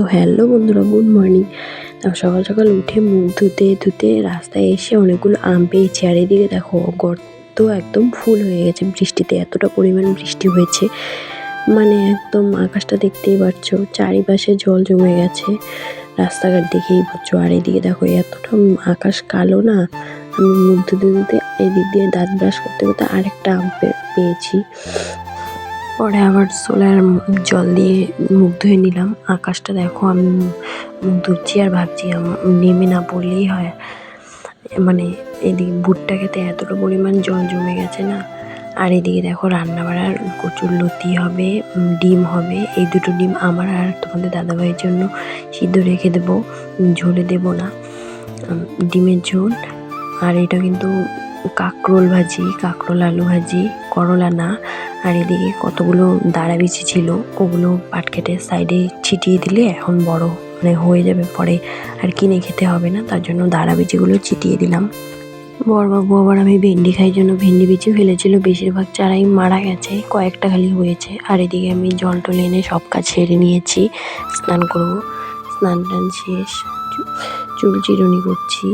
তো হ্যালো বন্ধুরা, good morning. সকাল সকাল উঠে মুখ ধুতে ধুতে রাস্তায় এসে অনেকগুলো আম পেয়েছি। আর এদিকে দেখো গর্ত একদম ফুল হয়ে গেছে বৃষ্টিতে, এতটা পরিমাণ বৃষ্টি হয়েছে, মানে একদম আকাশটা দেখতেই পাচ্ছো, চারিপাশে জল জমে গেছে, রাস্তাঘাট দেখেই পাচ্ছো। আর এদিকে দেখো এতটা আকাশ কালো না, আমি মুখ ধুতে ধুতে এদিক দিয়ে দাঁত ব্রাশ করতে করতে আরেকটা আম পেয়েছি। পরে আবার সোলার জল দিয়ে মুখ ধুয়ে নিলাম। আকাশটা দেখো, আমি মুখ ধুচ্ছি আর ভাবছি নেমে না পড়লেই হয়। মানে এদিকে ভুট্টা খেতে এতটা পরিমাণ জল জমে গেছে না। আর এদিকে দেখো রান্না বাড়ার কচুর লতি হবে, ডিম হবে। এই দুটো ডিম আমার আর তোমাদের দাদাভাইয়ের জন্য সিদ্ধ রেখে দেবো, ঝোলে দেবো না, ডিমের ঝোল। আর এটা কিন্তু কাঁকরোল ভাজি, কাঁকরোল আলু ভাজি, করলা না। আর এদিকে কতগুলো দাঁড়া বিচি ছিল, ওগুলো পাট কেটে সাইডে ছিটিয়ে দিলে এখন বড় মানে হয়ে যাবে, পরে আর কিনে খেতে হবে না, তার জন্য দাঁড়া বিচিগুলো ছিটিয়ে দিলাম। বড়বাবু আবার আমি ভেন্ডি খাই জন্য ভেন্ডি বিচি ফেলেছিল, বেশিরভাগ চারাই মারা গেছে, কয়েকটা খালি হয়েছে। আর এদিকে আমি জল টল এনে সব কাজ সেরে নিয়েছি, স্নান করবো। স্নান টান শেষ, চুল চিরুনি করছি।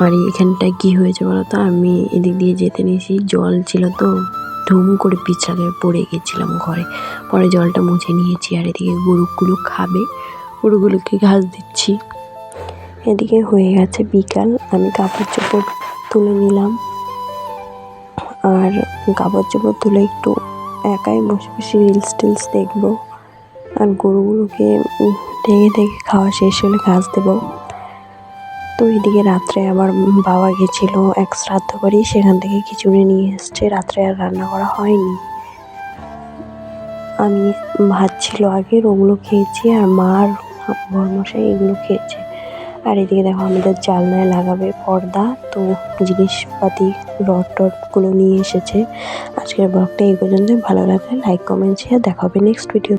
আর এখানটায় কি হয়েছে বলতো, আমি এদিক দিয়ে যেতে নিয়েছি, জল ছিল তো ধুম করে পিছালে পড়ে গেছিলাম ঘরে, পরে জলটা মুছে নিয়েছি। আর এদিকে গরুগুলো খাবে, গরুগুলোকে ঘাস দিচ্ছি। এদিকে হয়ে গেছে বিকাল, আমি কাপড় চোপড় তুলে নিলাম। আর কাপড় চোপড় তুলে একটু একাই বসে বসে রিলস টিলস দেখবো। আর গরুগুলোকে ঢেকে ঢেকে খাওয়া শেষ হলে ঘাস দেবো। তো এদিকে রাত্রে আবার বাবা গেছিল এক শ্রাদ্ধ বাড়ি, সেখান থেকে খিচুড়ি নিয়ে এসছে, রাত্রে আর রান্না করা হয়নি। আমি ভাত ছিল আগের, ওগুলো খেয়েছি, আর মা আর বড়মশাই এগুলো খেয়েছে। আর এদিকে দেখো আমাদের জানলায় লাগাবে পর্দা, তো জিনিসপাতি রড টডগুলো নিয়ে এসেছে। আজকের ব্লগটা এই পর্যন্ত। ভালো লাগলে লাইক কমেন্ট শেয়ার, দেখা হবে নেক্সট ভিডিও।